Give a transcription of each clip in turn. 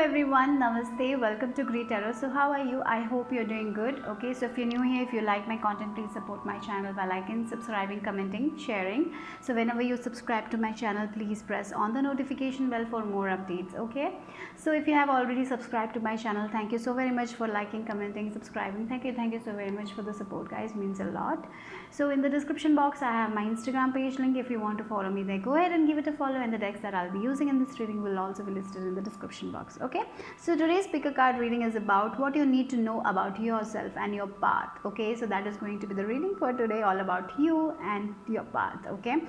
everyone, namaste, welcome to Great Tarot. So how are you? I hope you're doing good. Okay, so if you're new here, if you like my content, please support my channel by liking, subscribing, commenting, sharing. So whenever you subscribe to my channel, please press on the notification bell for more updates. Okay, so if you have already subscribed to my channel, thank you so very much for liking, commenting, subscribing. Thank you so very much for the support, guys, means a lot. So in the description box I have my Instagram page link. If you want to follow me there, go ahead and give it a follow, and the decks that I'll be using in this reading will also be listed in the description box. Okay, so today's pick a card reading is about what you need to know about yourself and your path. Okay, so that is going to be the reading for today, all about you and your path. Okay,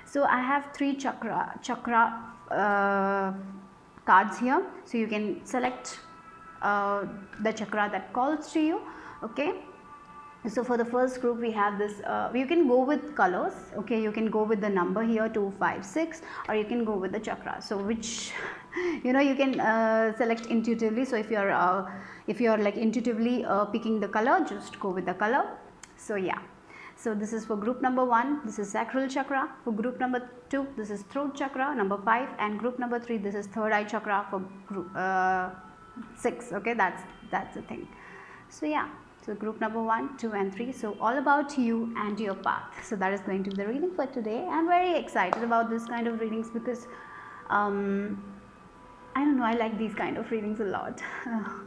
so I have three chakra cards here, so you can select the chakra that calls to you. Okay, so for the first group we have this, you can go with colors. Okay, you can go with the number here 2 5 6, or you can go with the chakra, so which you can select intuitively. So if you're like intuitively picking the color, just go with the color. So yeah, so this is for group number 1, this is sacral chakra. For group number 2, this is throat chakra. Number 5, and group number 3, this is third eye chakra. For group 6, okay, that's the thing. So yeah, so group number 1, 2 and 3, so all about you and your path. So that is going to be the reading for today. I'm very excited about this kind of readings because I don't know, I like these kind of readings a lot.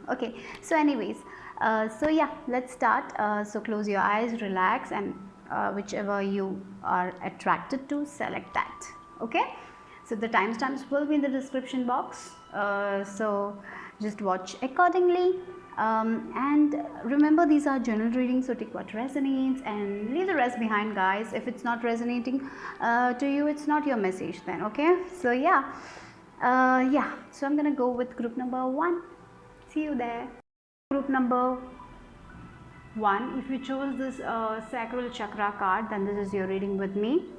Okay, so anyways, so yeah, let's start. So close your eyes, relax, and whichever you are attracted to, select that. Okay, so the timestamps will be in the description box, so just watch accordingly. And remember, these are general readings, so take what resonates and leave the rest behind, guys. If it's not resonating to you, it's not your message then. Okay, so yeah, so I'm gonna go with group number 1. See you there. Group number 1, if you chose this sacral chakra card, then this is your reading with me.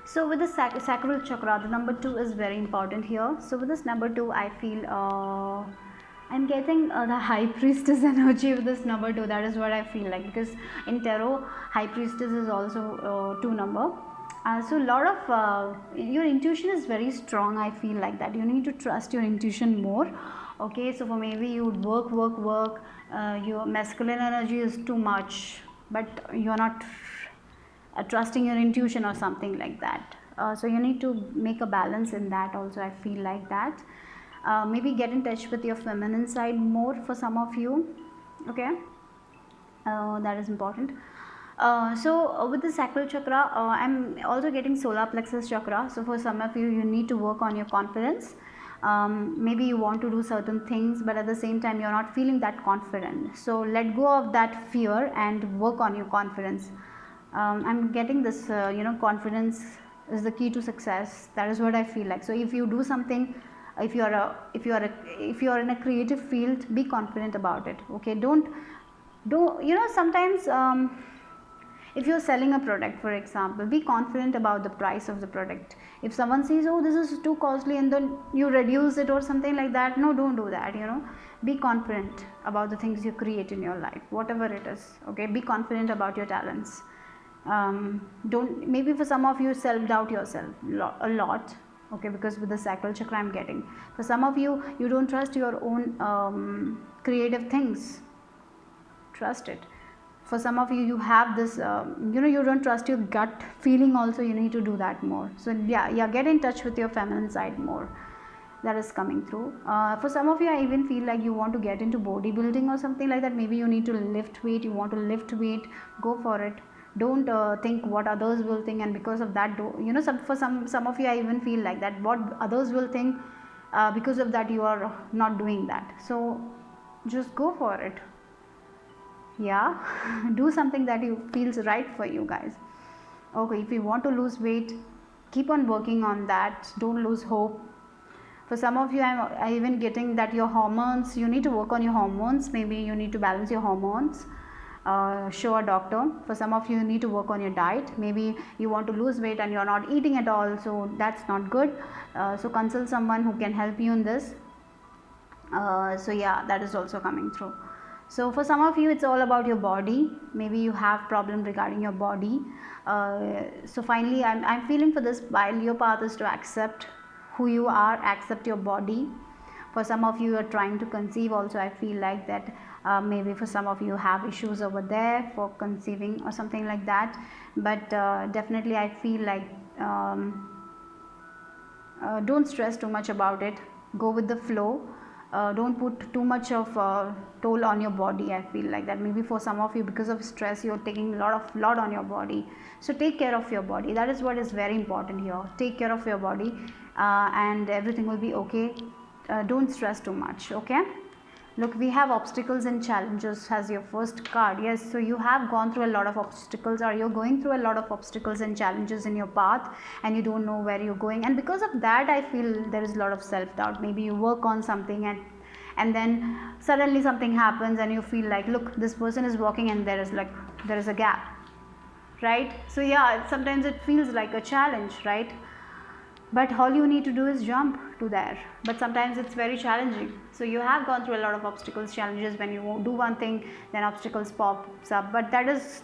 So with the sacral chakra, the number 2 is very important here. So with this number 2, I feel I'm getting the high priestess energy with this number 2. That is what I feel like, because in tarot, high priestess is also 2 number. So a lot of your intuition is very strong. I feel like that you need to trust your intuition more. Okay, so for maybe you would work, your masculine energy is too much, but you're not trusting your intuition or something like that. So you need to make a balance in that also. I feel like that. Maybe get in touch with your feminine side more for some of you. Okay, that is important. So with the sacral chakra, I'm also getting solar plexus chakra. So for some of you, you need to work on your confidence. Maybe you want to do certain things, but at the same time you're not feeling that confident. So let go of that fear and work on your confidence. I'm getting this, confidence is the key to success. That is what I feel like. So if you do something, if you are in a creative field, be confident about it. Okay, don't sometimes if you're selling a product, for example, be confident about the price of the product. If someone says, oh, this is too costly, and then you reduce it or something like that, no, don't do that. Be confident about the things you create in your life, whatever it is. Okay, be confident about your talents. Don't, maybe for some of you, self-doubt yourself a lot. Okay, because with the sacral chakra I'm getting, for some of you, you don't trust your own creative things. Trust it. For some of you, you have this, you don't trust your gut feeling also. You need to do that more. So yeah, get in touch with your feminine side more. That is coming through. For some of you, I even feel like you want to get into bodybuilding or something like that. Maybe you need to lift weight. You want to lift weight. Go for it. Don't think what others will think, and because of that, for some of you, I even feel like that what others will think, because of that you are not doing that. So just go for it. Yeah, do something that you feels right for you, guys. Okay, if you want to lose weight, keep on working on that. Don't lose hope. For some of you, I'm even getting that your hormones, you need to work on your hormones. Maybe you need to balance your hormones. Show a doctor. For some of you, need to work on your diet. Maybe you want to lose weight and you're not eating at all, so that's not good. So consult someone who can help you in this. So yeah, that is also coming through. So for some of you, it's all about your body. Maybe you have problem regarding your body. So finally, I'm feeling for this, while your path is to accept who you are, accept your body. For some of you are trying to conceive also, I feel like that maybe for some of you have issues over there for conceiving or something like that. But definitely I feel like don't stress too much about it, go with the flow. Don't put too much of toll on your body. I feel like that maybe for some of you, because of stress, you're taking a lot on your body. So take care of your body. That is what is very important here. Take care of your body, and everything will be okay. Don't stress too much. Okay, look, we have obstacles and challenges as your first card. Yes, so you have gone through a lot of obstacles, or you're going through a lot of obstacles and challenges in your path, and you don't know where you're going, and because of that I feel there is a lot of self doubt. Maybe you work on something, and then suddenly something happens and you feel like, look, this person is walking and there is a gap, right? So yeah, sometimes it feels like a challenge, right? But all you need to do is jump to there. But sometimes it's very challenging. So you have gone through a lot of obstacles, challenges. When you do one thing, then obstacles pops up. But that is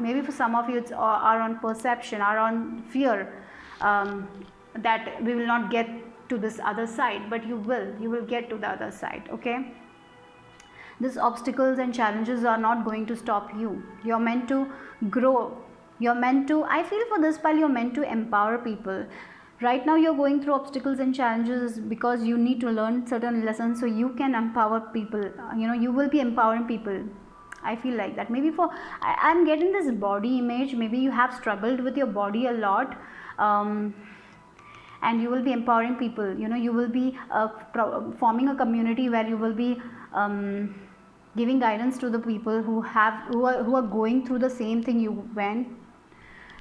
maybe for some of you it's our own perception, our own fear, that we will not get to this other side. But you will get to the other side. Okay, these obstacles and challenges are not going to stop you. You're meant to grow. You're meant to, I feel for this pile, you're meant to empower people. Right now you're going through obstacles and challenges because you need to learn certain lessons so you can empower people. You will be empowering people. I feel like that. Maybe I'm getting this body image. Maybe you have struggled with your body a lot, and you will be empowering people. You will be forming a community where you will be giving guidance to the people who are going through the same thing you went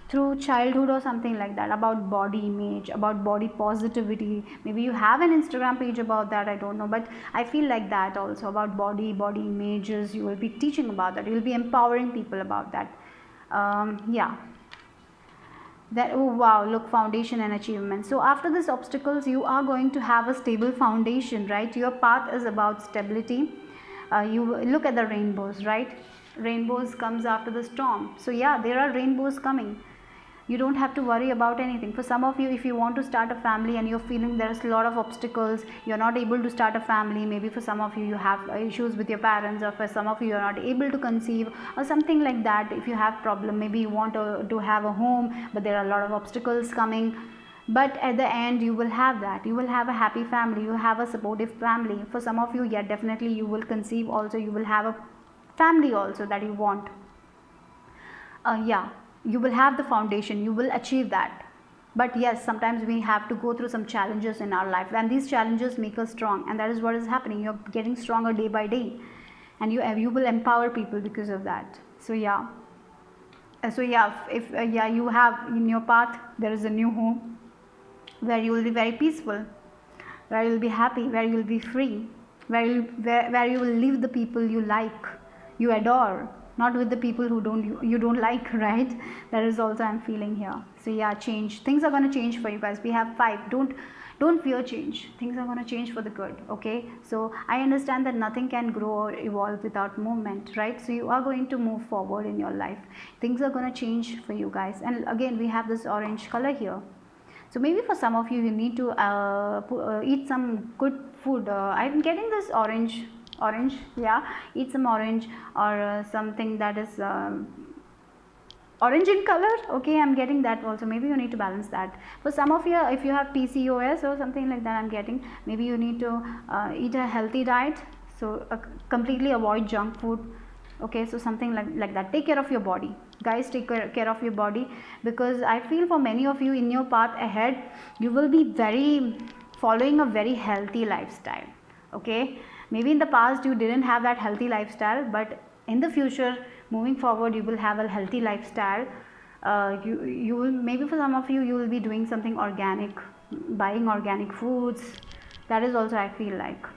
through childhood or something like that, about body image, about body positivity. Maybe you have an Instagram page about that, I don't know, but I feel like that also, about body images. You will be teaching about that, you will be empowering people about that. Yeah, that, oh wow, look, foundation and achievement. So after these obstacles you are going to have a stable foundation, right? Your path is about stability. You look at the rainbows, right? Rainbows comes after the storm. So yeah, there are rainbows coming. You don't have to worry about anything. For some of you, if you want to start a family and you're feeling there's a lot of obstacles, you're not able to start a family. Maybe for some of you, you have issues with your parents, or for some of you, you're not able to conceive or something like that. If you have problem, maybe you want to have a home, but there are a lot of obstacles coming. But at the end you will have that. You will have a happy family, you have a supportive family. For some of you, yeah, definitely you will conceive also, you will have a family also that you want. Yeah, you will have the foundation, you will achieve that. But yes, sometimes we have to go through some challenges in our life, and these challenges make us strong, and that is what is happening. You're getting stronger day by day, and you will empower people because of that. So yeah, if you have in your path, there is a new home where you will be very peaceful, where you will be happy, where you will be free, where you will live the people you like, you adore, not with the people who you don't like, right? That is also I'm feeling here. So yeah, change, things are going to change for you guys. We have 5. Don't fear change. Things are going to change for the good. Okay, so I understand that nothing can grow or evolve without movement, right? So you are going to move forward in your life. Things are going to change for you guys. And again, we have this orange color here. So maybe for some of you, you need to eat some good food. I'm getting this orange, yeah, eat some orange, or something that is orange in color. Okay, I'm getting that also. Maybe you need to balance that. For some of you, if you have PCOS or something like that, I'm getting, maybe you need to eat a healthy diet. So completely avoid junk food. Okay, so something like that. Take care of your body, guys. Take care of your body, because I feel for many of you in your path ahead, you will be following a very healthy lifestyle. Okay, maybe in the past you didn't have that healthy lifestyle, but in the future, moving forward, you will have a healthy lifestyle. You will, maybe for some of you, you will be doing something organic, buying organic foods. That is also, I feel like,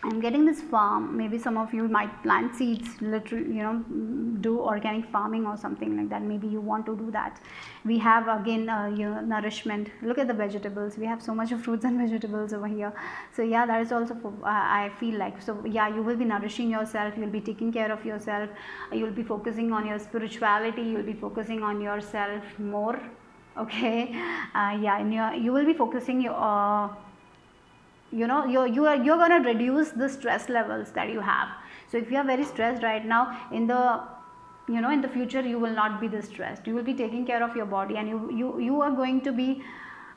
I'm getting this farm. Maybe some of you might plant seeds, literally, do organic farming or something like that. Maybe you want to do that. We have again, nourishment. Look at the vegetables. We have so much of fruits and vegetables over here. So yeah, that is also for, I feel like. So yeah, you will be nourishing yourself. You will be taking care of yourself. You will be focusing on your spirituality. You will be focusing on yourself more. Okay, yeah, you will be focusing you're going to reduce the stress levels that you have. So if you are very stressed right now, in the in the future you will not be this stressed. You will be taking care of your body, and you are going to be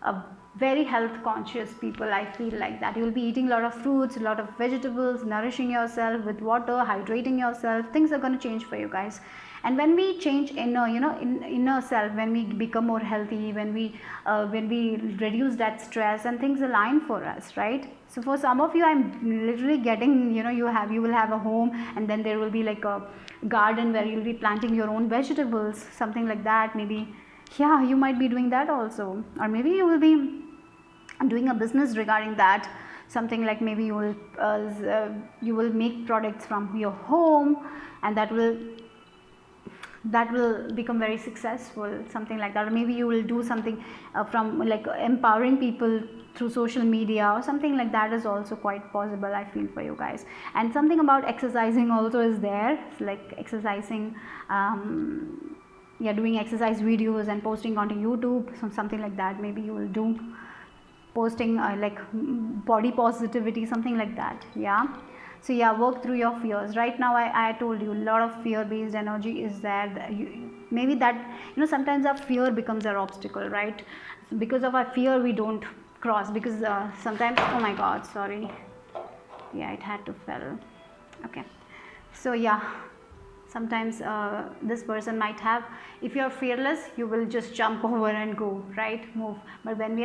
a very health conscious people. I feel like that you will be eating a lot of fruits, a lot of vegetables, nourishing yourself with water, hydrating yourself. Things are going to change for you guys. And when we change inner, in inner self, when we become more healthy, when we reduce that stress, and things align for us, right? So for some of you, I'm literally getting, you will have a home, and then there will be like a garden where you'll be planting your own vegetables, something like that. Maybe, yeah, you might be doing that also. Or maybe you will be doing a business regarding that, something like maybe you will make products from your home, and that will become very successful, something like that. Or maybe you will do something from like empowering people through social media, or something like that is also quite possible, I feel, for you guys. And something about exercising also is there, like exercising, doing exercise videos and posting onto YouTube, something like that. Maybe you will do posting like body positivity, something like that. Yeah. So yeah, work through your fears. Right now, I told you, a lot of fear-based energy is there. Maybe that, sometimes our fear becomes our obstacle, right? Because of our fear, we don't cross. Because sometimes, oh my God, sorry. Yeah, it had to fell. Okay. So yeah, sometimes this person might have, if you're fearless, you will just jump over and go, right? Move. But when we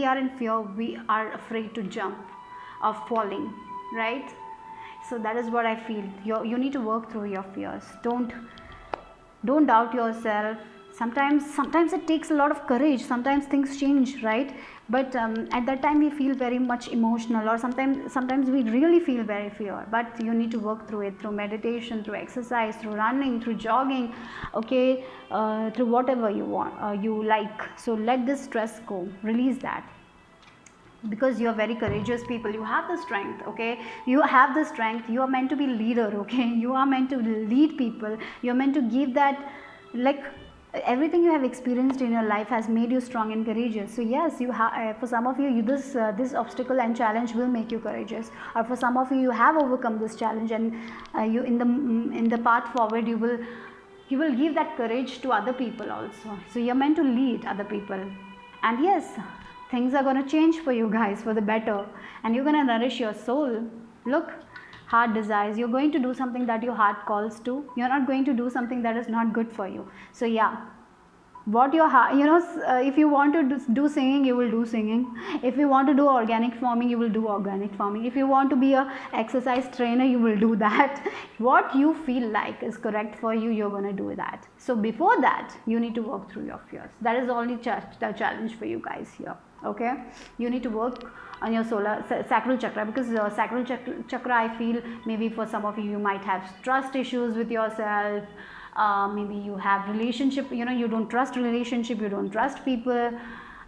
are in fear, we are afraid to jump of falling, right? So that is what I feel. You need to work through your fears. Don't doubt yourself. Sometimes it takes a lot of courage. Sometimes things change, right? But at that time we feel very much emotional, or sometimes we really feel very fear. But you need to work through it, through meditation, through exercise, through running, through jogging, okay, through whatever you want, you like. So let this stress go, release that, because you are very courageous people. You have the strength, okay? You have the strength. You are meant to be leader, okay? You are meant to lead people. You are meant to give that, like, everything you have experienced in your life has made you strong and courageous. So yes, you have, for some of you, this obstacle and challenge will make you courageous. Or for some of you, you have overcome this challenge, and you in the path forward, you will give that courage to other people also. So you're meant to lead other people. And yes, things are going to change for you guys for the better, and you're going to nourish your soul. Look, heart desires. You're going to do something that your heart calls to. You're not going to do something that is not good for you. So yeah, what your heart, if you want to do singing, you will do singing. If you want to do organic farming, you will do organic farming. If you want to be a exercise trainer, you will do that. What you feel like is correct for you, you're going to do that. So before that, you need to work through your fears. That is only the challenge for you guys here, okay? You need to work on your sacral chakra, because sacral chakra, I feel, maybe for some of you, you might have trust issues with yourself. Maybe you have relationship, you don't trust relationship, you don't trust people.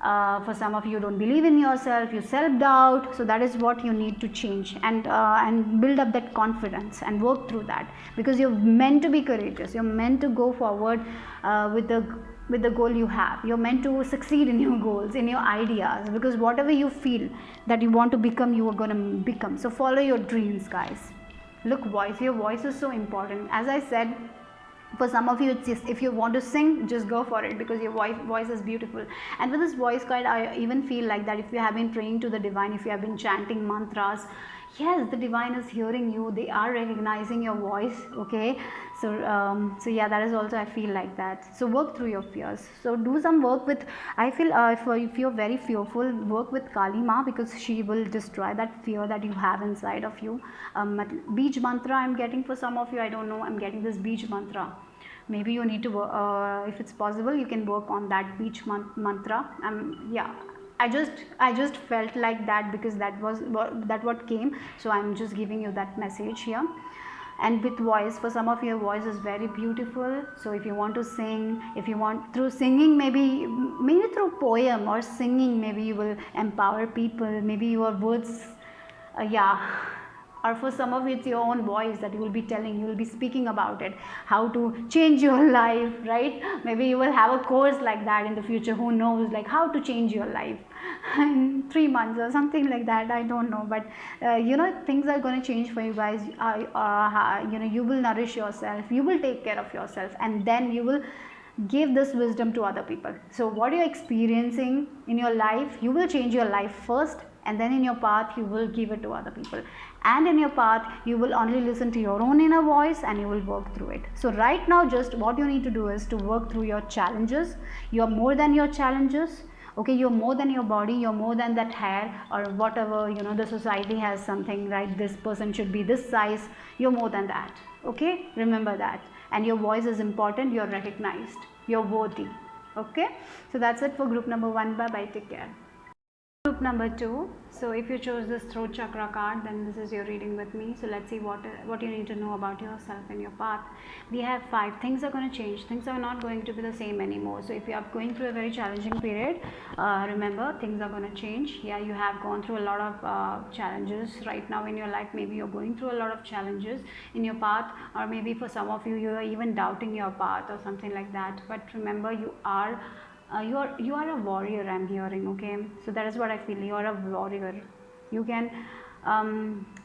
For some of you, don't believe in yourself, you self-doubt. So that is what you need to change, and build up that confidence and work through that, because you're meant to be courageous. You're meant to go forward with the goal you have. You're meant to succeed in your goals, in your ideas, because whatever you feel that you want to become, you are going to become. So follow your dreams, guys. Look, your voice is so important. As I said, for some of you, it's just, if you want to sing, just go for it, because your voice is beautiful. And with this voice guide, I even feel like that if you have been praying to the divine, if you have been chanting mantras, yes, the divine is hearing you. They are recognizing your voice, okay? So yeah, that is also, I feel like that. So work through your fears. So do some work with, I feel, if you're very fearful, work with Kali Ma, because she will destroy that fear that you have inside of you. Beej mantra I'm getting for some of you, I don't know, I'm getting this Beej mantra. Maybe you need to, if it's possible, you can work on that Beej mantra. Yeah, I just felt like that, because that what came. So I'm just giving you that message here. And with voice, for some of your voice is very beautiful. So if you want to sing, if you want, through singing, maybe through poem or singing, maybe you will empower people. Maybe your words, or for some of it's your own voice that you will be telling, you will be speaking about it, how to change your life, right? Maybe you will have a course like that in the future, who knows, like how to change your life. in 3 months or something like that. I don't know, but things are going to change for you guys. You will nourish yourself, you will take care of yourself, and then you will give this wisdom to other people. So what you're experiencing in your life, you will change your life first, and then in your path you will give it to other people, and in your path you will only listen to your own inner voice and you will work through it. So right now, just what you need to do is to work through your challenges. You are more than your challenges. Okay, you're more than your body, you're more than that hair or whatever, the society has something, right? This person should be this size. You're more than that. Okay, remember that. And your voice is important, you're recognized, you're worthy. Okay, so that's it for group number 1. Bye bye, take care. Group number 2. So if you chose this throat chakra card, then this is your reading with me. So let's see what you need to know about yourself and your path. We have 5 things are going to change. Things are not going to be the same anymore. So if you are going through a very challenging period, remember, things are going to change. Yeah, you have gone through a lot of challenges right now in your life. Maybe you're going through a lot of challenges in your path, or maybe for some of you, you are even doubting your path or something like that. But remember, you are a warrior, I'm hearing. Okay, so that is what I feel. You are a warrior. You can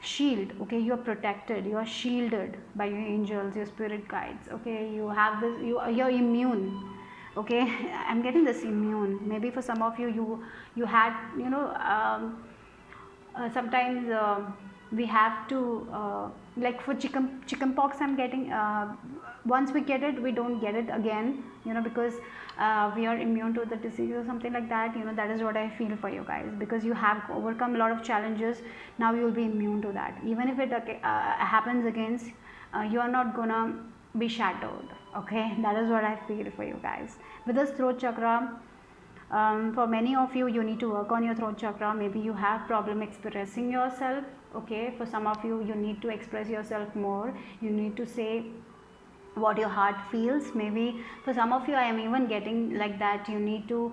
shield. Okay, you are protected, you are shielded by your angels, your spirit guides. Okay, you have this, you're immune. Okay, I'm getting this immune. Maybe for some of you, you had, sometimes we have to, like for chicken pox, I'm getting, once we get it, we don't get it again, because we are immune to the disease or something like that. That is what I feel for you guys, because you have overcome a lot of challenges. Now you will be immune to that. Even if it happens against, you are not gonna be shattered. Okay, that is what I feel for you guys. With this throat chakra, for many of you, you need to work on your throat chakra. Maybe you have problem expressing yourself. Okay, for some of you, you need to express yourself more. You need to say what your heart feels. Maybe for some of you, I am even getting like that you need to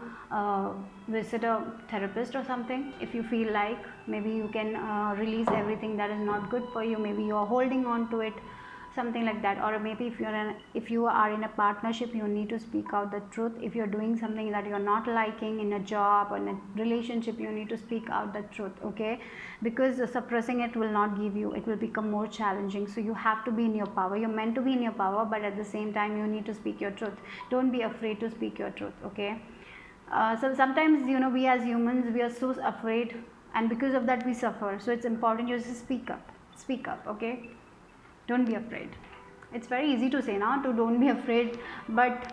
visit a therapist or something. If you feel like, maybe you can release everything that is not good for you. Maybe you are holding on to it, something like that. Or maybe if you are in a partnership, you need to speak out the truth. If you're doing something that you're not liking in a job or in a relationship, you need to speak out the truth. Okay, because suppressing it will not give you, it will become more challenging. So you have to be in your power. You're meant to be in your power, but at the same time, you need to speak your truth. Don't be afraid to speak your truth. Okay, so sometimes, we as humans, we are so afraid, and because of that we suffer. So it's important you just speak up. Okay, don't be afraid. It's very easy to say now to don't be afraid, but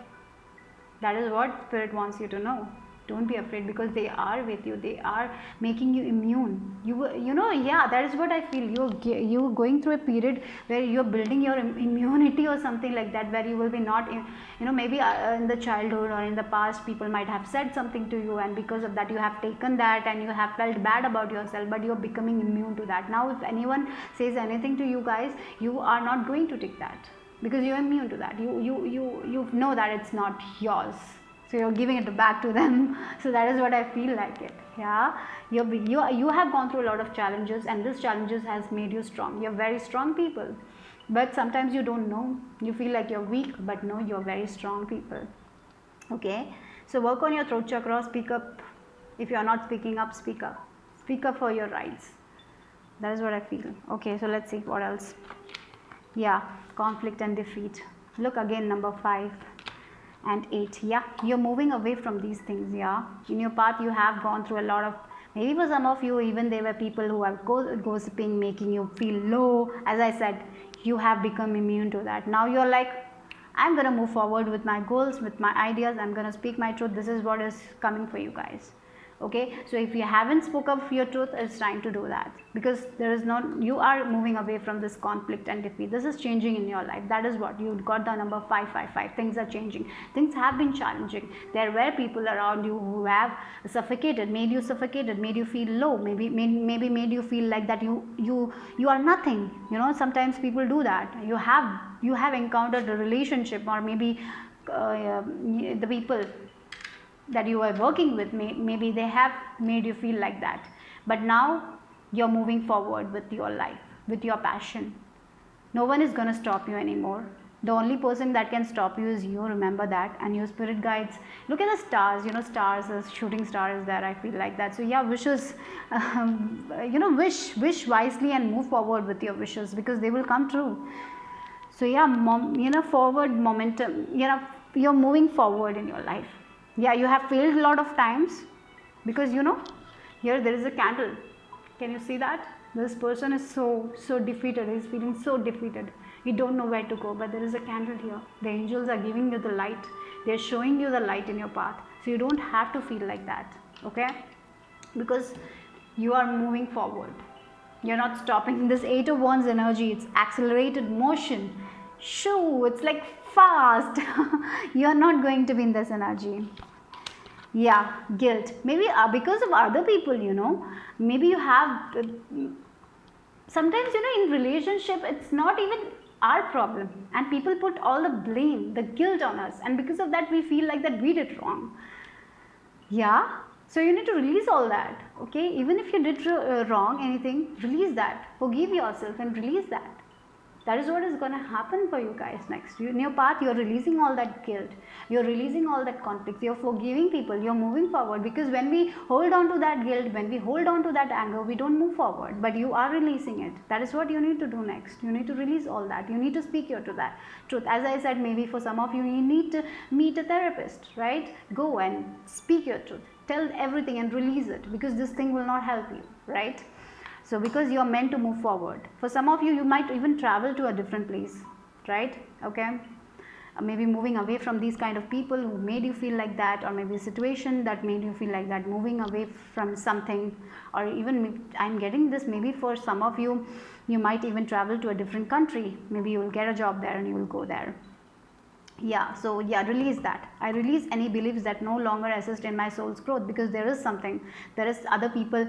that is what spirit wants you to know. Don't be afraid, because they are with you. They are making you immune. Yeah, that is what I feel. You're going through a period where you're building your immunity or something like that, where you will be not, maybe in the childhood or in the past, people might have said something to you, and because of that, you have taken that and you have felt bad about yourself, but you're becoming immune to that. Now, if anyone says anything to you guys, you are not going to take that, because you're immune to that. You know that it's not yours. So you're giving it back to them. So that is what I feel like it. Yeah, you have gone through a lot of challenges, and this challenges has made you strong. You're very strong people, but sometimes you don't know. You feel like you're weak, but no, you're very strong people. Okay, so work on your throat chakra. Speak up. If you are not speaking up, speak up. Speak up for your rights. That is what I feel. Okay, so let's see what else. Yeah, conflict and defeat. Look again, number 5 and 8. Yeah, you're moving away from these things. Yeah, in your path, you have gone through a lot of, maybe for some of you, even there were people who are gossiping, making you feel low. As I said, you have become immune to that. Now you're like, I'm gonna move forward with my goals, with my ideas. I'm gonna speak my truth. This is what is coming for you guys. Okay, so if you haven't spoke up your truth, it's time to do that, because there is not, you are moving away from this conflict and defeat. This is changing in your life. That is what you got, the number 555. Things are changing. Things have been challenging. There were people around you who have suffocated, made you feel low, maybe made you feel like that you are nothing. Sometimes people do that. You have encountered a relationship, or maybe the people that you are working with, maybe they have made you feel like that, but now you're moving forward with your life, with your passion. No one is going to stop you anymore. The only person that can stop you is you. Remember that. And your spirit guides, look at the stars, you know, stars, a shooting star is there, I feel like that. So yeah, wishes, you know, wish wisely and move forward with your wishes, because they will come true. So yeah, you know, forward momentum, you know, you're moving forward in your life. Yeah, you have failed a lot of times, because you know, here there is a candle. Can you see that? This person is so defeated. He's feeling so defeated. You don't know where to go, but there is a candle here. The angels are giving you the light. They're showing you the light in your path. So you don't have to feel like that, okay? Because you are moving forward. You're not stopping. This Eight of Wands energy, it's accelerated motion. Shoo, it's like fast. You're not going to be in this energy. Yeah, guilt. Maybe because of other people, you know. Maybe you have, sometimes, you know, in relationship, it's not even our problem. And people put all the blame, the guilt on us. And because of that, we feel like that we did wrong. Yeah. So you need to release all that, okay? Even if you did wrong, anything, release that. Forgive yourself and release that. That is what is going to happen for you guys next. In your path, you're releasing all that guilt. You're releasing all that conflict. You're forgiving people. You're moving forward. Because when we hold on to that guilt, when we hold on to that anger, we don't move forward. But you are releasing it. That is what you need to do next. You need to release all that. You need to speak your truth. As I said, maybe for some of you, you need to meet a therapist, right? Go and speak your truth. Tell everything and release it. Because this thing will not help you, right? So because you are meant to move forward. For some of you, you might even travel to a different place, right? Okay. Maybe moving away from these kind of people who made you feel like that, or maybe a situation that made you feel like that, moving away from something, or even I'm getting this, maybe for some of you, you might even travel to a different country. Maybe you will get a job there and you will go there. Yeah, so yeah, release that. I release any beliefs that no longer assist in my soul's growth, because there is something, there is other people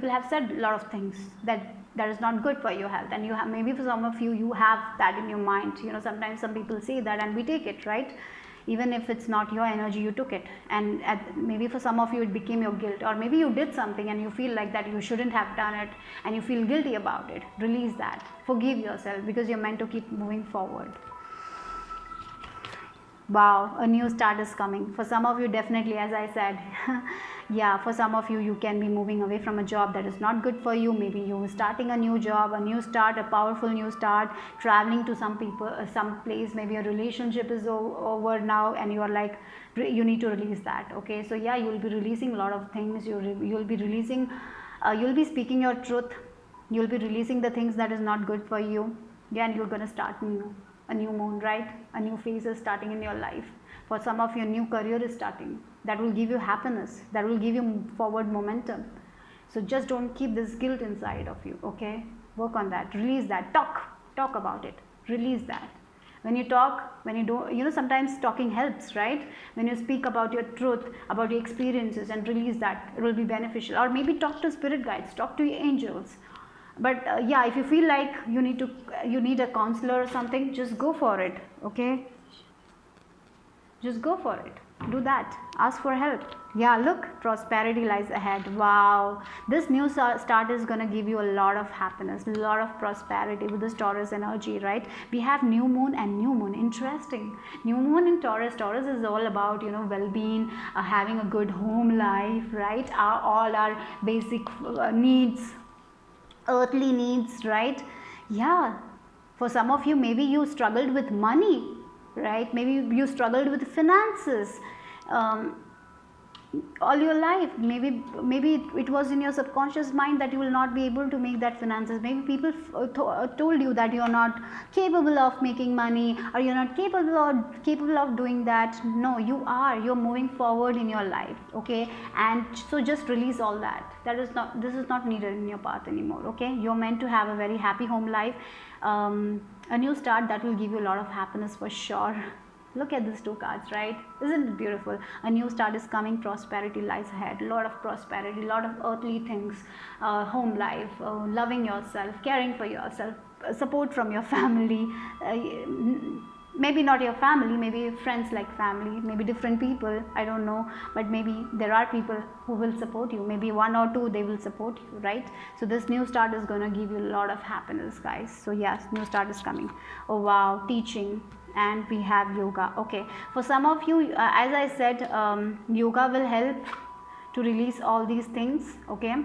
have said a lot of things that is not good for your health, and you have, maybe for some of you, you have that in your mind. You know, sometimes some people say that and we take it, right? Even if it's not your energy, you took it, and maybe for some of you it became your guilt, or maybe you did something and you feel like that you shouldn't have done it and you feel guilty about it. Release that. Forgive yourself, because you're meant to keep moving forward. Wow, a new start is coming. For some of you, definitely, as I said, yeah, for some of you, you can be moving away from a job that is not good for you. Maybe you're starting a new job, a new start, a powerful new start, traveling to some people, some place. Maybe a relationship is over now and you are like, you need to release that, okay? So yeah, you will be releasing a lot of things. You'll be releasing, you'll be speaking your truth. You'll be releasing the things that is not good for you. Yeah, and you're going to start new. A new moon, right? A new phase is starting in your life. For some of you, a new career is starting. That will give you happiness. That will give you forward momentum. So just don't keep this guilt inside of you, okay? Work on that. Release that. Talk about it. Release that. When you talk, when you don't, you know, sometimes talking helps, right? When you speak about your truth, about your experiences, and release that, it will be beneficial. Or maybe talk to spirit guides, talk to your angels. But yeah, if you feel like you need a counselor or something, just go for it, okay? Just go for it. Do that. Ask for help. Yeah, look, prosperity lies ahead. Wow, this new start is going to give you a lot of happiness, a lot of prosperity with this Taurus energy, right? We have new moon and new moon. Interesting. New moon in Taurus. Taurus is all about, you know, well-being, having a good home life, right? All our basic needs, earthly needs, right? Yeah, for some of you, maybe you struggled with money, right? Maybe you struggled with finances all your life. Maybe it was in your subconscious mind that you will not be able to make that finances. Maybe people told you that you are not capable of making money, or you're not capable of doing that. No, you are. You're moving forward in your life, okay? And so just release all that. This is not needed in your path anymore, okay? You're meant to have a very happy home life, a new start that will give you a lot of happiness for sure. Look at these two cards, right? Isn't it beautiful? A new start is coming. Prosperity lies ahead. A lot of prosperity, a lot of earthly things, home life, loving yourself, caring for yourself, support from your family. maybe not your family, maybe friends like family, maybe different people, I don't know, but maybe there are people who will support you, maybe one or two they will support you, right? So this new start is going to give you a lot of happiness, guys. So yes, new start is coming. Oh wow, teaching, and we have yoga. Okay, for some of you, as I said, yoga will help to release all these things. Okay,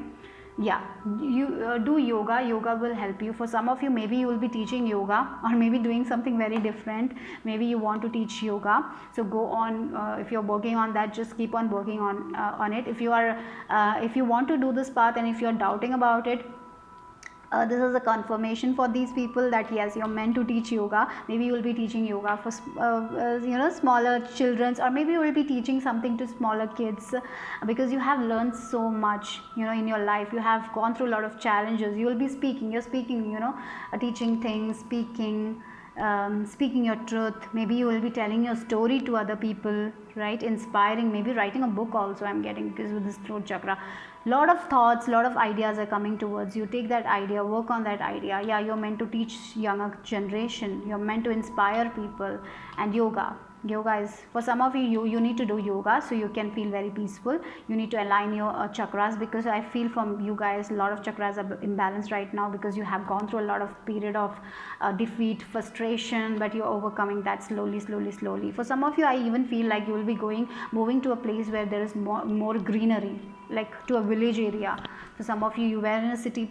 yeah, you do yoga. Yoga will help you. For some of you, maybe you will be teaching yoga, or maybe doing something very different. Maybe you want to teach yoga, so go on. If you're working on that, just keep on working on it. If you are if you want to do this path, and if you're doubting about it, this is a confirmation for these people that yes, you're meant to teach yoga. Maybe you will be teaching yoga for smaller children's, or maybe you will be teaching something to smaller kids, because you have learned so much, in your life. You have gone through a lot of challenges. You will be speaking, you're speaking, teaching things, speaking your truth. Maybe you will be telling your story to other people, right? Inspiring, maybe writing a book also, I'm getting, because with this throat chakra, lot of thoughts, lot of ideas are coming towards you. Take that idea, work on that idea. Yeah, you're meant to teach younger generation, you're meant to inspire people. And yoga is, for some of you need to do yoga so you can feel very peaceful. You need to align your chakras, because I feel from you guys a lot of chakras are imbalanced right now, because you have gone through a lot of period of defeat, frustration, but you're overcoming that slowly. For some of you, I even feel like you will be moving to a place where there is more greenery, like to a village area. For some of you, you were in a city,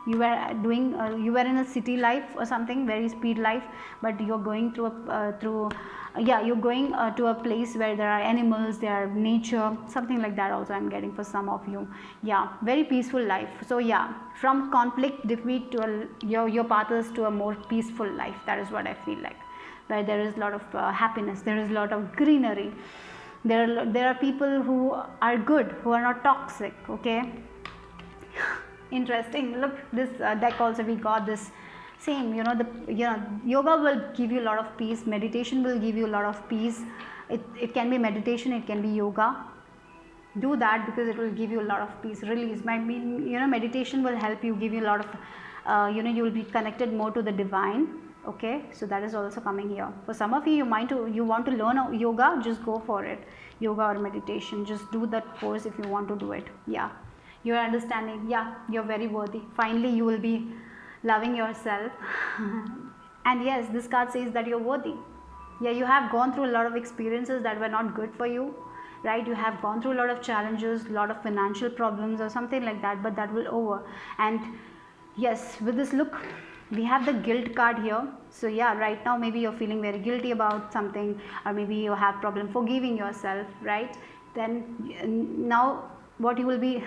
you were doing you were in a city life or something, very speed life, but you're going through you're going to a place where there are animals, there are nature, something like that also I'm getting for some of you. Yeah, very peaceful life. So yeah, from conflict, defeat to your path is to a more peaceful life. That is what I feel like, where there is a lot of happiness, there is a lot of greenery. There are people who are good, who are not toxic. Okay, interesting. Look, this deck also, we got this same, yoga will give you a lot of peace, meditation will give you a lot of peace. It can be meditation, it can be yoga. Do that, because it will give you a lot of peace, release. Meditation will help you, give you a lot of you will be connected more to the divine. Okay, so that is also coming here. For some of you, you want to learn yoga, just go for it. Yoga or meditation, just do that course if you want to do it. Yeah, you're understanding. Yeah, you're very worthy. Finally, you will be loving yourself. And yes, this card says that you're worthy. Yeah, you have gone through a lot of experiences that were not good for you, right? You have gone through a lot of challenges, a lot of financial problems or something like that, but that will over. And yes, with this look, we have the guilt card here. So yeah, right now maybe you're feeling very guilty about something, or maybe you have problem forgiving yourself, right? Then now what you will be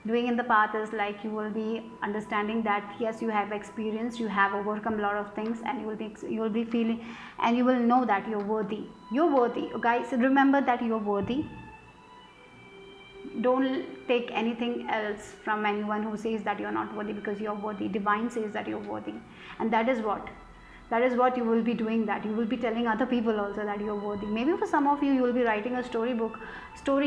doing in the path is like, you will be understanding that yes, you have experienced, you have overcome a lot of things, and you will be feeling, and you will know that you're worthy. You're worthy, guys. Remember that you're worthy. Don't take anything else from anyone who says that you're not worthy, because you're worthy. Divine says that you're worthy, and that is what you will be doing. That you will be telling other people also that you're worthy. Maybe for some of you, you will be writing a story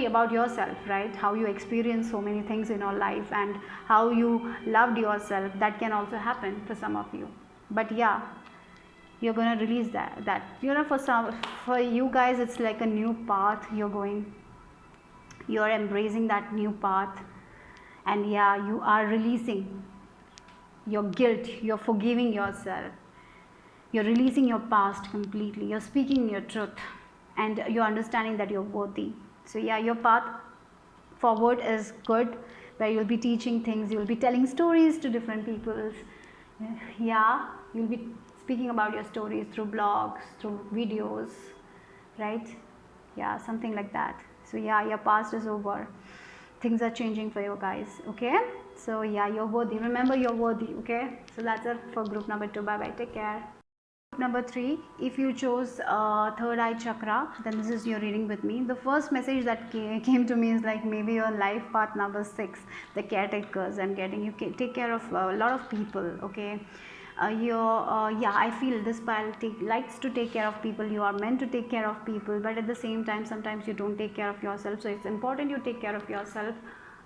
about yourself, right? How you experienced so many things in your life, and how you loved yourself. That can also happen for some of you. But yeah, you're gonna release that for you guys, it's like a new path you're going. You're embracing that new path, and yeah, you are releasing your guilt, you're forgiving yourself, you're releasing your past completely, you're speaking your truth, and you're understanding that you're worthy. So yeah, your path forward is good, where you'll be teaching things, you'll be telling stories to different people. Yeah, you'll be speaking about your stories through blogs, through videos, right? Yeah, something like that. So yeah, your past is over, things are changing for you guys. Okay, so yeah, you're worthy. Remember, you're worthy. Okay, so that's it for group number 2. Bye bye, take care. Group number 3, if you chose third eye chakra, then this is your reading with me. The first message that came to me is like, maybe your life path number 6, the caretakers. I'm getting, you can take care of a lot of people. Okay, yeah, I feel this pile likes to take care of people. You are meant to take care of people, but at the same time, sometimes you don't take care of yourself. So it's important you take care of yourself.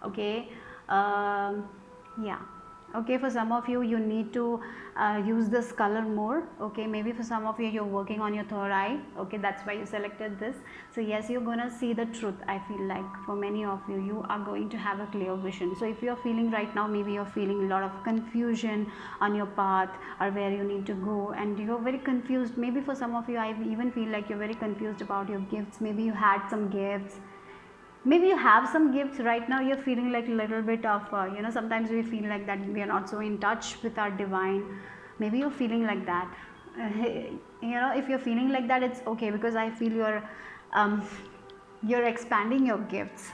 Okay, yeah, Okay, for some of you, you need to use this color more. Okay, maybe for some of you, you're working on your third eye. Okay, that's why you selected this. So yes, you're gonna see the truth. I feel like for many of you, you are going to have a clear vision. So if you're feeling right now, maybe you're feeling a lot of confusion on your path or where you need to go, and you're very confused. Maybe for some of you, I even feel like you're very confused about your gifts. Maybe you had some gifts, maybe you have some gifts right now, you're feeling like a little bit of sometimes we feel like that we are not so in touch with our divine. Maybe you're feeling like that. If you're feeling like that, it's okay, because I feel um, you're expanding your gifts.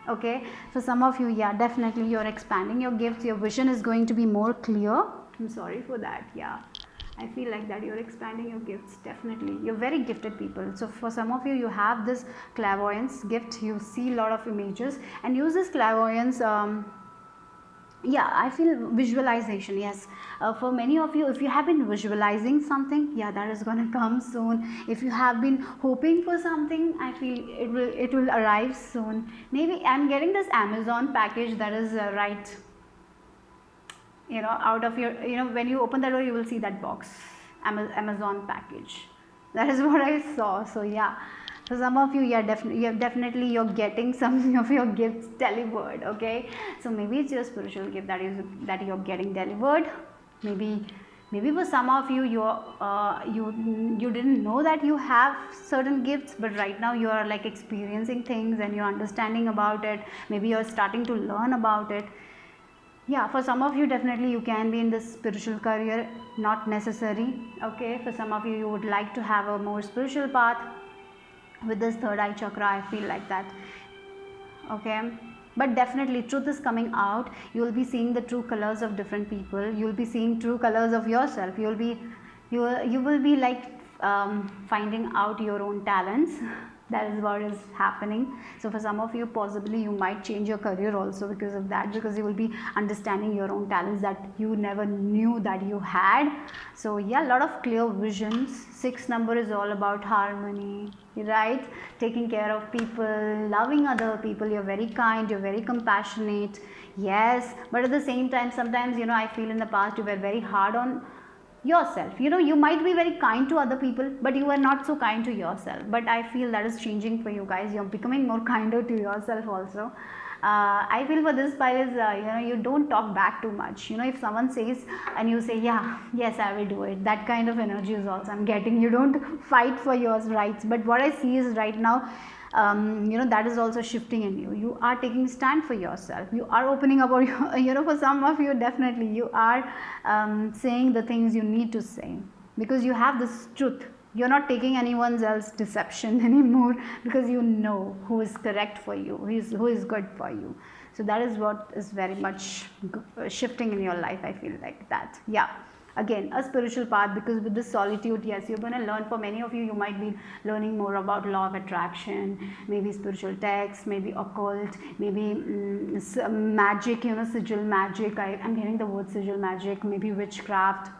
Okay, for some of you, yeah, definitely you're expanding your gifts, your vision is going to be more clear. I'm sorry for that. Yeah, I feel like that you're expanding your gifts. Definitely, you're very gifted people. So for some of you, you have this clairvoyance gift. You see a lot of images and use this clairvoyance. Yeah, I feel visualization. Yes, for many of you, if you have been visualizing something, yeah, that is going to come soon. If you have been hoping for something, I feel it will arrive soon. Maybe I'm getting this Amazon package that is right, out of your, when you open the door, you will see that box, Amazon package. That is what I saw. So yeah, for some of you, yeah, definitely you're getting some of your gifts delivered. Okay, so maybe it's your spiritual gift that you're getting delivered. Maybe for some of you, you didn't know that you have certain gifts, but right now you are like experiencing things and you're understanding about it. Maybe you're starting to learn about it. Yeah, for some of you, definitely you can be in this spiritual career, not necessary. Okay, for some of you, you would like to have a more spiritual path with this third eye chakra. I feel like that. Okay, but definitely truth is coming out. You will be seeing the true colors of different people. You will be seeing true colors of yourself. You will be like finding out your own talents. That is what is happening. So for some of you, possibly you might change your career also because of that, because you will be understanding your own talents that you never knew that you had. So yeah, a lot of clear visions. 6 number is all about harmony, right? Taking care of people, loving other people. You're very kind, you're very compassionate. Yes, but at the same time, sometimes I feel in the past you were very hard on yourself. You might be very kind to other people, but you are not so kind to yourself. But I feel that is changing for you guys. You're becoming more kinder to yourself also. I feel for this part is you don't talk back too much. If someone says and you say, yeah, yes, I will do it, that kind of energy is also I'm getting. You don't fight for your rights. But what I see is right now, that is also shifting in you. You are taking stand for yourself. You are opening up, or for some of you, definitely you are saying the things you need to say, because you have this truth. You're not taking anyone's else deception anymore, because you know who is correct for you, who is good for you. So that is what is very much shifting in your life. I feel like that. Yeah, again, a spiritual path, because with this solitude, yes, you're going to learn. For many of you, you might be learning more about law of attraction, maybe spiritual texts, maybe occult, maybe magic, sigil magic. I'm hearing the word sigil magic, maybe witchcraft,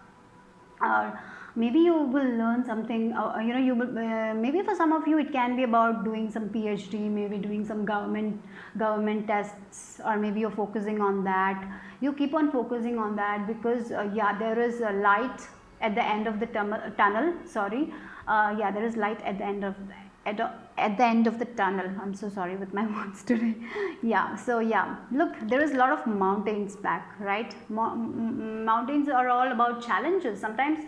or maybe you will learn something. You will, maybe for some of you it can be about doing some PhD, maybe doing some government tests, or maybe you're focusing on that. You keep on focusing on that, because yeah, there is a light at the end of the tunnel. Sorry, yeah, there is light at the end of the tunnel. I'm so sorry with my words today. Yeah, so yeah, look, there is a lot of mountains back, right? Mountains are all about challenges. Sometimes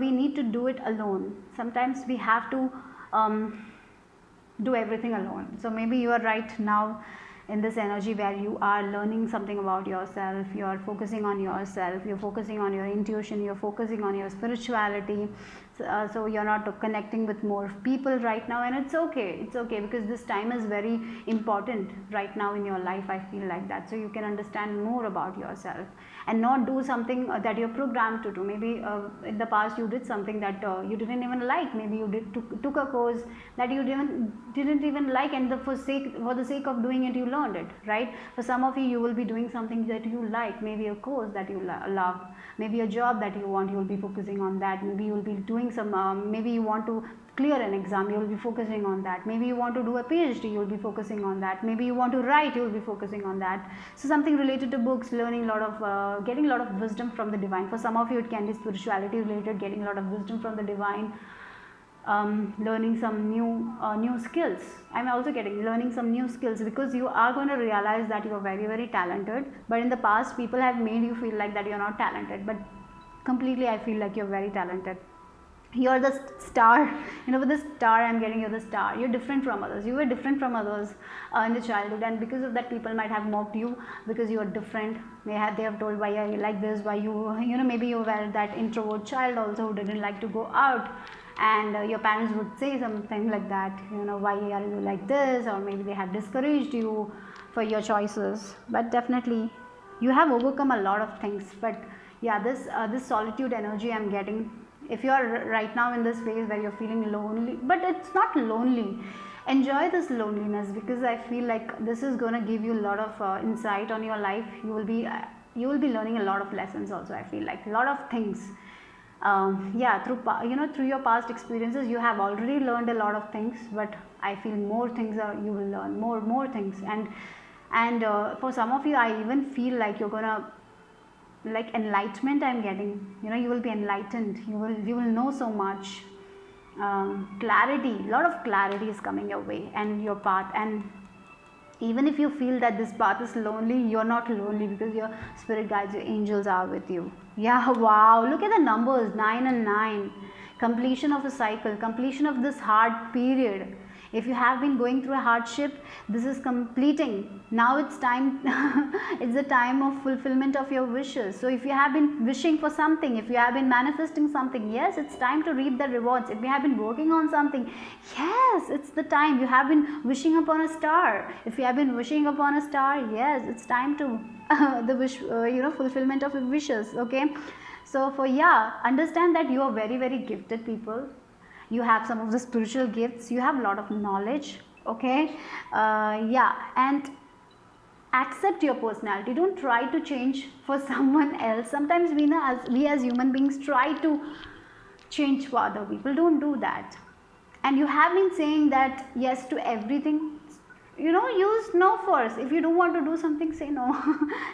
we need to do it alone. Sometimes we have to do everything alone. So maybe you are right now in this energy where you are learning something about yourself, you are focusing on yourself, you're focusing on your intuition, you're focusing on your spirituality. So you're not connecting with more people right now, and it's okay, because this time is very important right now in your life. I feel like that, so you can understand more about yourself and not do something that you're programmed to do. Maybe in the past you did something that you didn't even like. Maybe you took a course that you didn't even like, and for the sake of doing it, you learned it, right? For some of you, you will be doing something that you like, maybe a course that you love, maybe a job that you want. You will be focusing on that. Maybe you will be doing some maybe you want to clear an exam, you will be focusing on that. Maybe you want to do a PhD, you will be focusing on that. Maybe you want to write, you will be focusing on that. So something related to books, learning a lot of getting a lot of wisdom from the divine. For some of you it can be spirituality related, getting a lot of wisdom from the divine. Learning some new skills. I'm also getting learning some new skills, because you are going to realize that you are very talented, but in the past people have made you feel like that you're not talented, but completely I feel like you're very talented. You're the star, with the star I'm getting, you're the star. You're different from others. You were different from others in the childhood, and because of that people might have mocked you because you are different. They have told, why are you like this, why maybe you were that introvert child also who didn't like to go out, and your parents would say something like that, why are you like this, or maybe they have discouraged you for your choices. But definitely you have overcome a lot of things. But yeah, this solitude energy I'm getting. If you are right now in this phase where you're feeling lonely, but it's not lonely, enjoy this loneliness, because I feel like this is going to give you a lot of insight on your life. You will be learning a lot of lessons also. I feel like a lot of things. Yeah, through your past experiences you have already learned a lot of things, but I feel more things you will learn, more things. And for some of you, I even feel like you're gonna, like, enlightenment I'm getting. You will be enlightened, you will know so much. Clarity, a lot of clarity is coming your way and your path. And even if you feel that this path is lonely, you're not lonely, because your spirit guides, your angels are with you. Yeah, wow, look at the numbers, 9 and 9. Completion of a cycle, completion of this hard period. If you have been going through a hardship, this is completing. Now it's time, it's the time of fulfillment of your wishes. So if you have been wishing for something, if you have been manifesting something, yes, it's time to reap the rewards. If you have been working on something, yes, it's the time. You have been wishing upon a star. If you have been wishing upon a star, yes, it's time to the wish, fulfillment of your wishes. Okay. So understand that you are very gifted people. You have some of the spiritual gifts, you have a lot of knowledge. Okay. And accept your personality. Don't try to change for someone else. Sometimes we as human beings try to change for other people. Don't do that. And you have been saying that yes to everything. Use no force. If you don't want to do something, say no.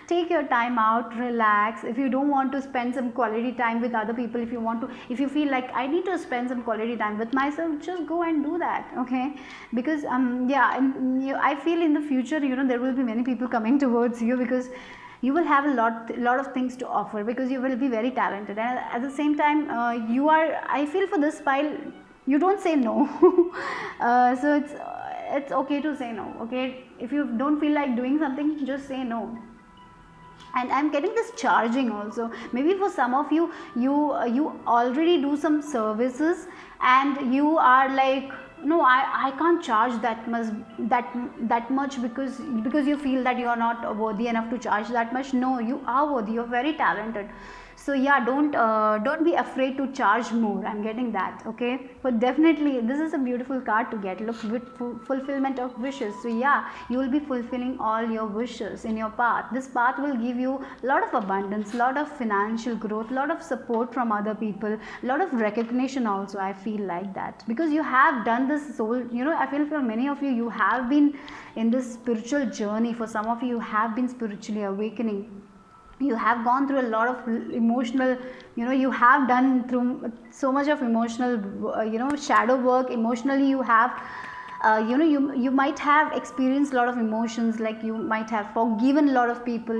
Take your time out, relax. If you don't want to spend some quality time with other people, if you feel like I need to spend some quality time with myself, just go and do that. Okay. Because I feel in the future, there will be many people coming towards you, because you will have a lot of things to offer, because you will be very talented. And at the same time, I feel for this file, you don't say no. So it's okay to say no. Okay, if you don't feel like doing something, just say no. And I'm getting this charging also. Maybe for some of you, you already do some services, and you are like, no, I can't charge that much because you feel that you are not worthy enough to charge that much. No, you are worthy. You're very talented. So yeah, don't be afraid to charge more. I'm getting that. Okay, but definitely this is a beautiful card to get. Look, with fulfillment of wishes. So yeah, you will be fulfilling all your wishes in your path. This path will give you a lot of abundance, a lot of financial growth, a lot of support from other people, a lot of recognition also. I feel like that, because you have done this soul. I feel for many of you, you have been in this spiritual journey. For some of you have been spiritually awakening. You have gone through a lot of emotional, you have done through so much of emotional, shadow work. Emotionally, you have, you might have experienced a lot of emotions, like you might have forgiven a lot of people,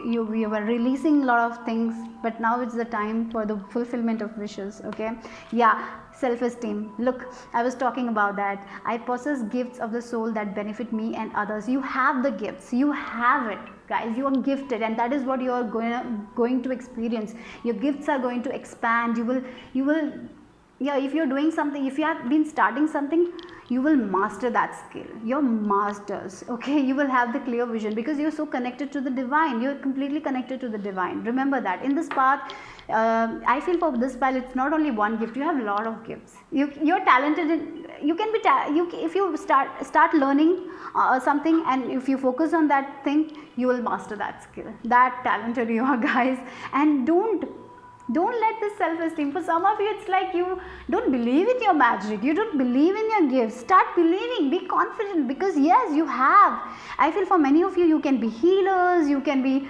you were releasing a lot of things, but now it's the time for the fulfillment of wishes. Okay. Yeah. Self-esteem. Look, I was talking about that. I possess gifts of the soul that benefit me and others. You have the gifts. You have it, guys. You are gifted, and that is what you are going to experience. Your gifts are going to expand. You will yeah, if you're doing something, if you have been starting something, you will master that skill. You're masters. Okay, you will have the clear vision, because you're so connected to the divine. You're completely connected to the divine. Remember that. In this path, I feel for this pile, it's not only one gift. You have a lot of gifts. You're talented in, you can be if you start learning something, and if you focus on that thing, you will master that skill. That talented you are, guys. And don't Don't let this self-esteem, for some of you it's like you don't believe in your magic, you don't believe in your gifts. Start believing, be confident, because yes, you have. I feel for many of you, you can be healers, you can be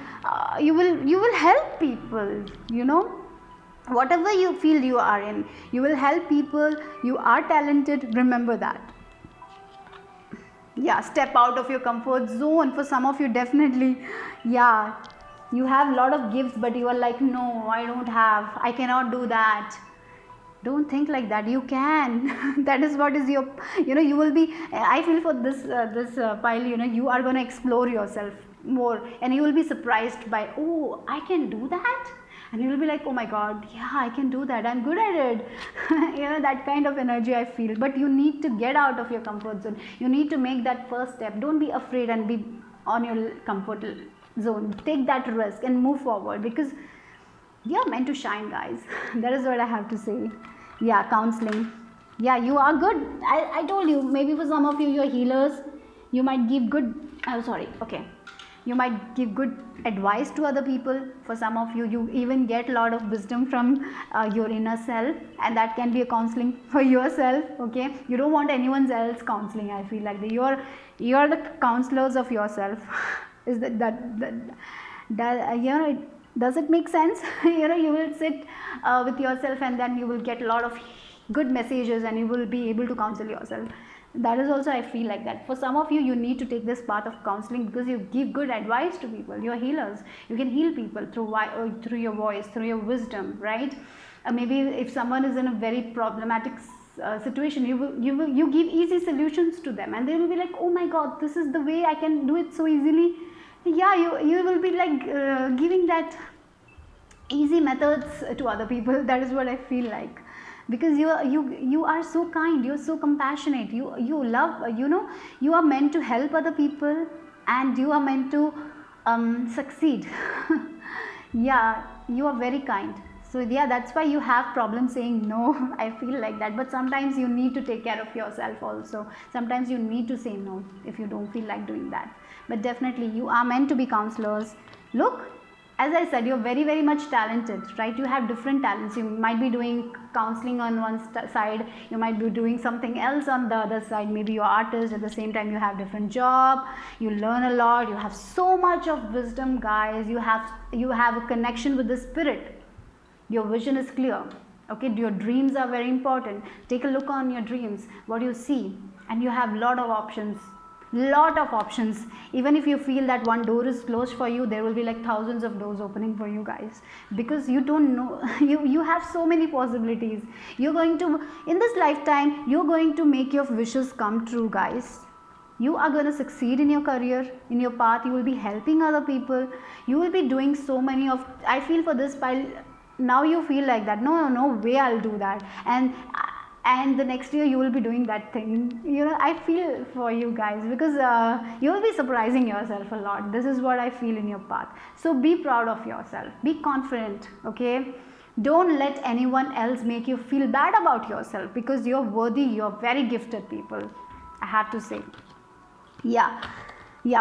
you will help people, you know, whatever you field you are in, you will help people. You are talented, remember that. Yeah, step out of your comfort zone. For some of you, definitely, yeah, you have a lot of gifts, but you are like, no, I don't have, I cannot do that. Don't think like that, you can. That is what is your, you know, you will be, I feel for this pile, you know, you are going to explore yourself more, and you will be surprised by, oh, I can do that. And you will be like, oh my god, yeah, I can do that, I'm good at it. You know, that kind of energy I feel. But you need to get out of your comfort zone, you need to make that first step. Don't be afraid and be on your comfort zone. Take that risk and move forward, because you're meant to shine, guys. That is what I have to say. Yeah, counseling, yeah, you are good. I told you, maybe for some of you, you're healers, you might give good, oh sorry, okay, you might give good advice to other people. For some of you, you even get a lot of wisdom from your inner self, and that can be a counseling for yourself. Okay, you don't want anyone else counseling. I feel like you're the counselors of yourself. Is that you know, does it make sense? You know, you will sit with yourself, and then you will get a lot of good messages, and you will be able to counsel yourself. That is also, I feel like that. For some of you, you need to take this path of counseling, because you give good advice to people. You're healers, you can heal people through your voice, through your wisdom, right? Maybe if someone is in a very problematic situation, you give easy solutions to them, and they will be like, oh my god, this is the way I can do it so easily. Yeah, you will be like giving that easy methods to other people. That is what I feel like, because you are so kind, you're so compassionate, you love, you know, you are meant to help other people, and you are meant to succeed. Yeah, you are very kind. So yeah, that's why you have problems saying no. I feel like that. But sometimes you need to take care of yourself also. Sometimes you need to say no if you don't feel like doing that. But definitely you are meant to be counselors. Look, as I said, you're very, very much talented, right? You have different talents. You might be doing counseling on one side, you might be doing something else on the other side. Maybe you're artist, at the same time you have different job, you learn a lot, you have so much of wisdom, guys. You have a connection with the spirit. Your vision is clear. Okay, your dreams are very important. Take a look on your dreams, what you see, and you have lot of options. Even if you feel that one door is closed for you, there will be like thousands of doors opening for you, guys, because you don't know. You have so many possibilities. You're going to, in this lifetime, you're going to make your wishes come true, guys. You are going to succeed in your career, in your path. You will be helping other people, you will be doing so many of, I feel for this pile, now you feel like that, no way I'll do that, and the next year you will be doing that thing. You know, I feel for you guys, because you will be surprising yourself a lot. This is what I feel in your path. So be proud of yourself, be confident. Okay, don't let anyone else make you feel bad about yourself, because you're worthy, you're very gifted people, I have to say. Yeah,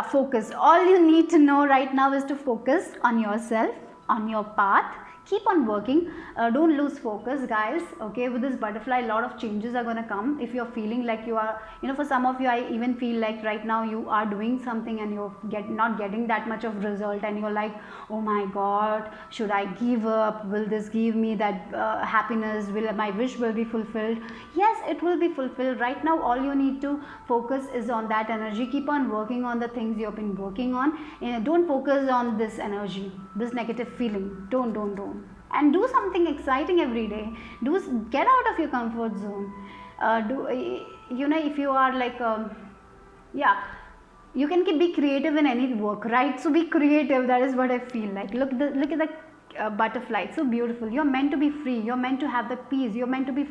focus. All you need to know right now is to focus on yourself, on your path. Keep on working, don't lose focus, guys. Okay, with this butterfly, a lot of changes are going to come. If you're feeling like you are, you know, for some of you, I even feel like right now you are doing something and you're not getting that much of result, and you're like, oh my god, should I give up? Will this give me that happiness? Will my wish will be fulfilled? Yes, it will be fulfilled. Right now, all you need to focus is on that energy. Keep on working on the things you've been working on. Don't focus on this energy, this negative feeling. Don't. And do something exciting every day. Get out of your comfort zone. You know, if you are like yeah, you can be creative in any work, right? So be creative. That is what I feel like. Look at the butterfly. It's so beautiful. You're meant to be free, you're meant to have the peace, you're meant to be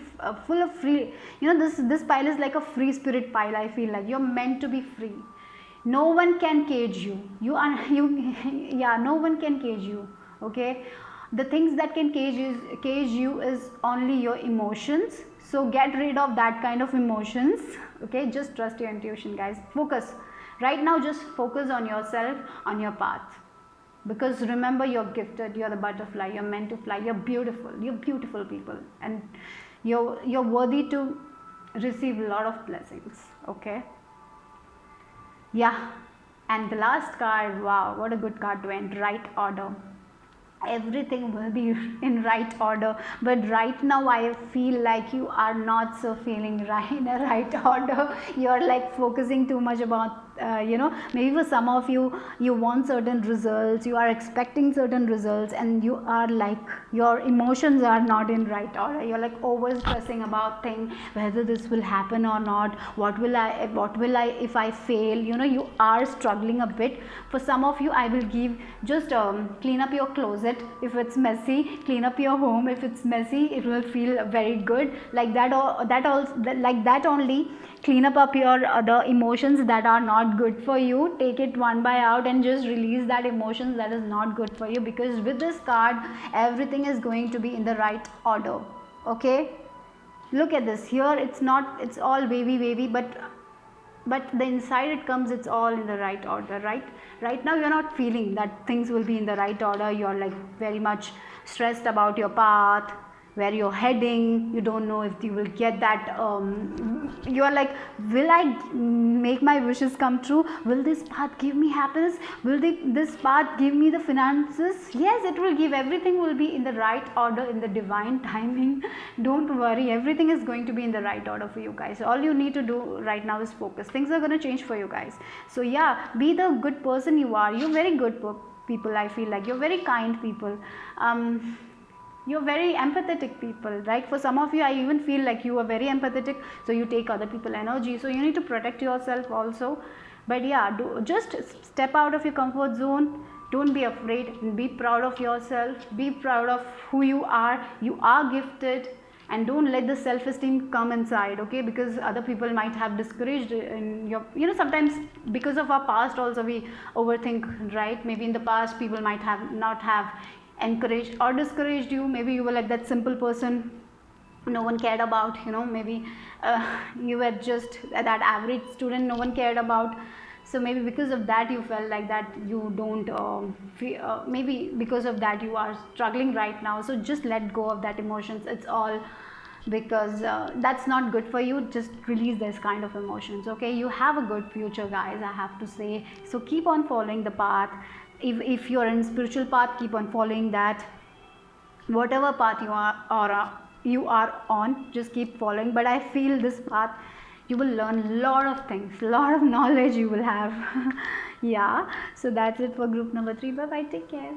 full of free, you know, this pile is like a free spirit pile. I feel like you're meant to be free. No one can cage you. Yeah, no one can cage you. Okay, the things that can cage you is only your emotions. So get rid of that kind of emotions. Okay, just trust your intuition, guys. Focus right now, just focus on yourself, on your path. because remember, you're gifted, you're the butterfly, you're meant to fly, you're beautiful people, and you're worthy to receive a lot of blessings. Okay, yeah. And the last card, wow, what a good card to end. Right order. Everything will be in right order, but right now I feel like you are not so feeling right in a right order. You're like focusing too much about maybe for some of you, you want certain results, you are expecting certain results, and you are like, your emotions are not in right order. You're like over stressing about things, whether this will happen or not, what will I if I fail. You are struggling a bit. For some of you, I will give, just clean up your closet if it's messy, clean up your home if it's messy, it will feel very good like that. Or that also, like that only, clean up your other emotions that are not good for you, take it one by out and just release that emotions that is not good for you, because with this card everything is going to be in the right order. Okay, look at this here, it's all wavy, but the inside it comes, it's all in the right order. Right now you're not feeling that things will be in the right order. You're like very much stressed about your path, where you're heading. You don't know if you will get that. You are like, will I make my wishes come true? Will this path give me happiness? Will this path give me the finances? Yes, it will give. Everything will be in the right order, in the divine timing. Don't worry, everything is going to be in the right order for you guys. All you need to do right now is focus. Things are going to change for you guys. So yeah, be the good person you are. You're very good people. I feel like you're very kind people. You're very empathetic people, right? For some of you, I even feel like you are very empathetic, so you take other people energy, so you need to protect yourself also. But yeah, just step out of your comfort zone. Don't be afraid, and be proud of yourself, be proud of who you are. You are gifted, and don't let the self-esteem come inside, okay? Because other people might have discouraged in your, sometimes because of our past also we overthink, right? Maybe in the past people might have not have encouraged or discouraged you. Maybe you were like that simple person no one cared about, maybe you were just that average student no one cared about. So maybe because of that you felt like that you don't maybe because of that you are struggling right now. So just let go of that emotions. It's all because that's not good for you. Just release this kind of emotions, okay? You have a good future, guys, I have to say. So keep on following the path. If you're in spiritual path, keep on following that. Whatever path you are, or you are on, just keep following. But I feel this path you will learn a lot of things, a lot of knowledge you will have. Yeah, so that's it for group number 3. Bye bye, take care.